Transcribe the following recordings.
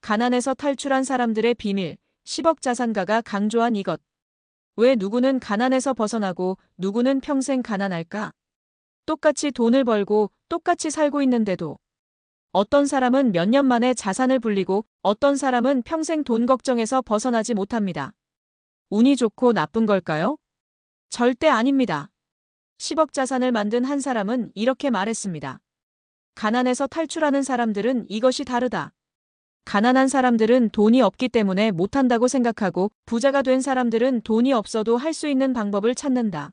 가난에서 탈출한 사람들의 비밀, 10억 자산가가 강조한 이것. 왜 누구는 가난에서 벗어나고 누구는 평생 가난할까? 똑같이 돈을 벌고 똑같이 살고 있는데도 어떤 사람은 몇 년 만에 자산을 불리고 어떤 사람은 평생 돈 걱정에서 벗어나지 못합니다. 운이 좋고 나쁜 걸까요? 절대 아닙니다. 10억 자산을 만든 한 사람은 이렇게 말했습니다. 가난에서 탈출하는 사람들은 이것이 다르다. 가난한 사람들은 돈이 없기 때문에 못한다고 생각하고 부자가 된 사람들은 돈이 없어도 할 수 있는 방법을 찾는다.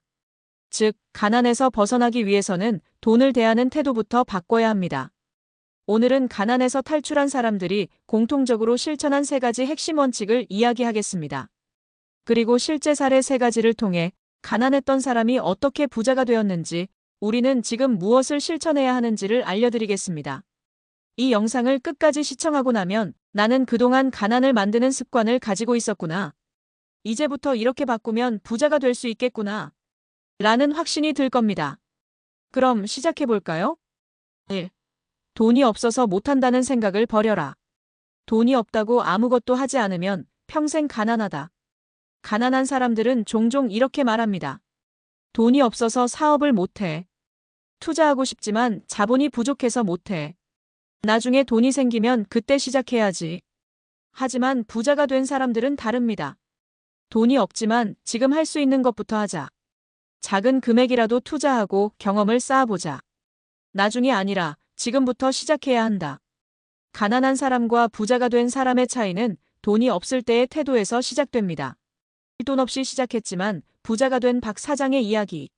즉, 가난에서 벗어나기 위해서는 돈을 대하는 태도부터 바꿔야 합니다. 오늘은 가난에서 탈출한 사람들이 공통적으로 실천한 3가지 핵심 원칙을 이야기하겠습니다. 그리고 실제 사례 3가지를 통해 가난했던 사람이 어떻게 부자가 되었는지, 우리는 지금 무엇을 실천해야 하는지를 알려드리겠습니다. 이 영상을 끝까지 시청하고 나면 나는 그동안 가난을 만드는 습관을 가지고 있었구나. 이제부터 이렇게 바꾸면 부자가 될 수 있겠구나. 라는 확신이 들 겁니다. 그럼 시작해볼까요? 1. 돈이 없어서 못한다는 생각을 버려라. 돈이 없다고 아무것도 하지 않으면 평생 가난하다. 가난한 사람들은 종종 이렇게 말합니다. 돈이 없어서 사업을 못해. 투자하고 싶지만 자본이 부족해서 못해. 나중에 돈이 생기면 그때 시작해야지. 하지만 부자가 된 사람들은 다릅니다. 돈이 없지만 지금 할 수 있는 것부터 하자. 작은 금액이라도 투자하고 경험을 쌓아보자. 나중이 아니라 지금부터 시작해야 한다. 가난한 사람과 부자가 된 사람의 차이는 돈이 없을 때의 태도에서 시작됩니다. 돈 없이 시작했지만 부자가 된 박 사장의 이야기.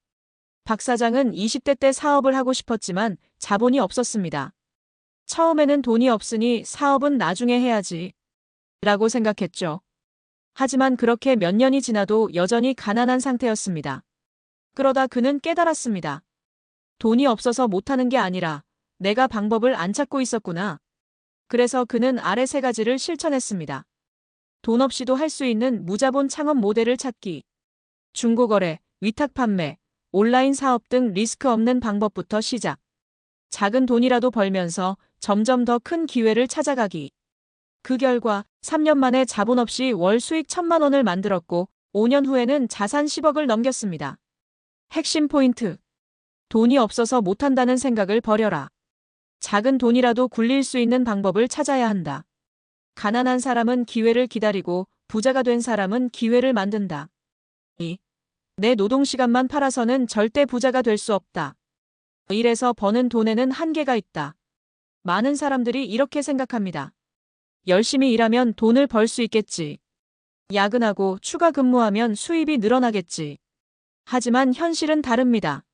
박 사장은 20대 때 사업을 하고 싶었지만 자본이 없었습니다. 처음에는 돈이 없으니 사업은 나중에 해야지 라고 생각했죠. 하지만 그렇게 몇 년이 지나도 여전히 가난한 상태였습니다. 그러다 그는 깨달았습니다. 돈이 없어서 못하는 게 아니라 내가 방법을 안 찾고 있었구나. 그래서 그는 아래 3가지를 실천했습니다. 돈 없이도 할 수 있는 무자본 창업 모델을 찾기. 중고거래, 위탁 판매, 온라인 사업 등 리스크 없는 방법부터 시작. 작은 돈이라도 벌면서 점점 더 큰 기회를 찾아가기. 그 결과 3년 만에 자본 없이 월 수익 1,000만 원을 만들었고 5년 후에는 자산 10억을 넘겼습니다. 핵심 포인트. 돈이 없어서 못한다는 생각을 버려라. 작은 돈이라도 굴릴 수 있는 방법을 찾아야 한다. 가난한 사람은 기회를 기다리고 부자가 된 사람은 기회를 만든다. 2. 내 노동시간만 팔아서는 절대 부자가 될 수 없다. 일에서 버는 돈에는 한계가 있다. 많은 사람들이 이렇게 생각합니다. 열심히 일하면 돈을 벌 수 있겠지. 야근하고 추가 근무하면 수입이 늘어나겠지. 하지만 현실은 다릅니다.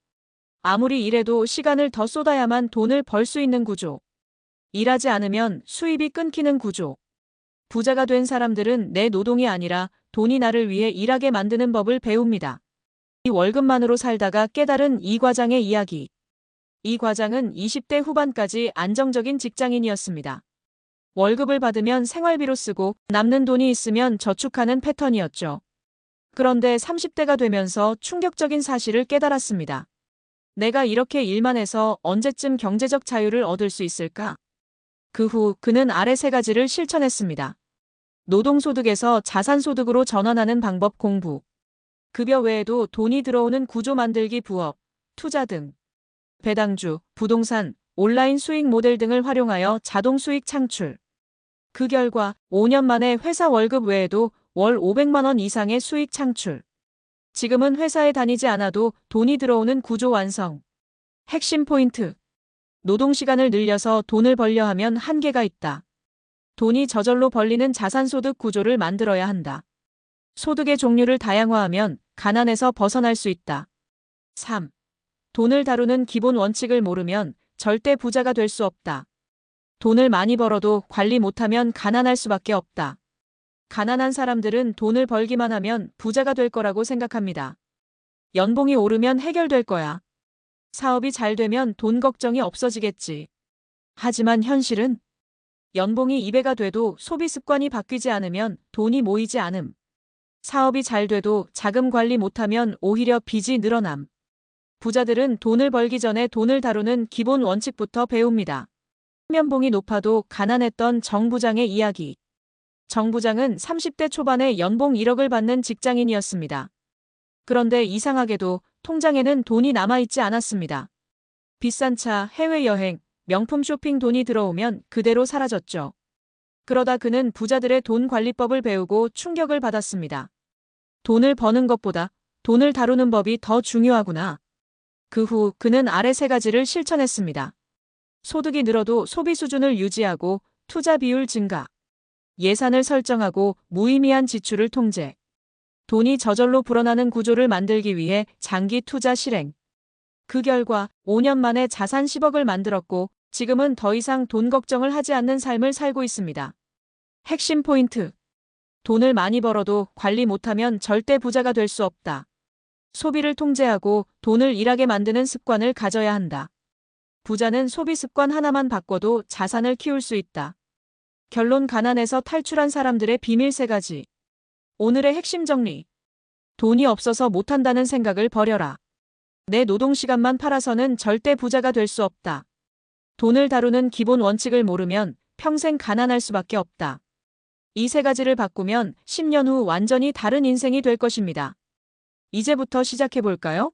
아무리 일해도 시간을 더 쏟아야만 돈을 벌 수 있는 구조. 일하지 않으면 수입이 끊기는 구조. 부자가 된 사람들은 내 노동이 아니라 돈이 나를 위해 일하게 만드는 법을 배웁니다. 이 월급만으로 살다가 깨달은 이 과장의 이야기. 이 과장은 20대 후반까지 안정적인 직장인이었습니다. 월급을 받으면 생활비로 쓰고 남는 돈이 있으면 저축하는 패턴이었죠. 그런데 30대가 되면서 충격적인 사실을 깨달았습니다. 내가 이렇게 일만 해서 언제쯤 경제적 자유를 얻을 수 있을까? 그 후 그는 아래 3가지를 실천했습니다. 노동소득에서 자산소득으로 전환하는 방법 공부. 급여 외에도 돈이 들어오는 구조 만들기 부업, 투자 등. 배당주, 부동산, 온라인 수익 모델 등을 활용하여 자동 수익 창출. 그 결과 5년 만에 회사 월급 외에도 월 500만 원 이상의 수익 창출. 지금은 회사에 다니지 않아도 돈이 들어오는 구조 완성. 핵심 포인트. 노동시간을 늘려서 돈을 벌려 하면 한계가 있다. 돈이 저절로 벌리는 자산소득 구조를 만들어야 한다. 소득의 종류를 다양화하면 가난에서 벗어날 수 있다. 3. 돈을 다루는 기본 원칙을 모르면 절대 부자가 될 수 없다. 돈을 많이 벌어도 관리 못하면 가난할 수밖에 없다. 가난한 사람들은 돈을 벌기만 하면 부자가 될 거라고 생각합니다. 연봉이 오르면 해결될 거야. 사업이 잘 되면 돈 걱정이 없어지겠지. 하지만 현실은 연봉이 2배가 돼도 소비 습관이 바뀌지 않으면 돈이 모이지 않음. 사업이 잘 돼도 자금 관리 못하면 오히려 빚이 늘어남. 부자들은 돈을 벌기 전에 돈을 다루는 기본 원칙부터 배웁니다. 면봉이 높아도 가난했던 정 부장의 이야기. 정 부장은 30대 초반에 연봉 1억을 받는 직장인이었습니다. 그런데 이상하게도 통장에는 돈이 남아있지 않았습니다. 비싼 차, 해외여행, 명품 쇼핑 돈이 들어오면 그대로 사라졌죠. 그러다 그는 부자들의 돈 관리법을 배우고 충격을 받았습니다. 돈을 버는 것보다 돈을 다루는 법이 더 중요하구나. 그 후 그는 아래 세 가지를 실천했습니다. 소득이 늘어도 소비 수준을 유지하고 투자 비율 증가. 예산을 설정하고 무의미한 지출을 통제. 돈이 저절로 불어나는 구조를 만들기 위해 장기 투자 실행. 그 결과 5년 만에 자산 10억을 만들었고 지금은 더 이상 돈 걱정을 하지 않는 삶을 살고 있습니다. 핵심 포인트. 돈을 많이 벌어도 관리 못하면 절대 부자가 될 수 없다. 소비를 통제하고 돈을 일하게 만드는 습관을 가져야 한다. 부자는 소비 습관 하나만 바꿔도 자산을 키울 수 있다. 결론 가난에서 탈출한 사람들의 비밀 3가지. 오늘의 핵심 정리. 돈이 없어서 못한다는 생각을 버려라. 내 노동시간만 팔아서는 절대 부자가 될 수 없다. 돈을 다루는 기본 원칙을 모르면 평생 가난할 수밖에 없다. 이 3가지를 바꾸면 10년 후 완전히 다른 인생이 될 것입니다. 이제부터 시작해볼까요?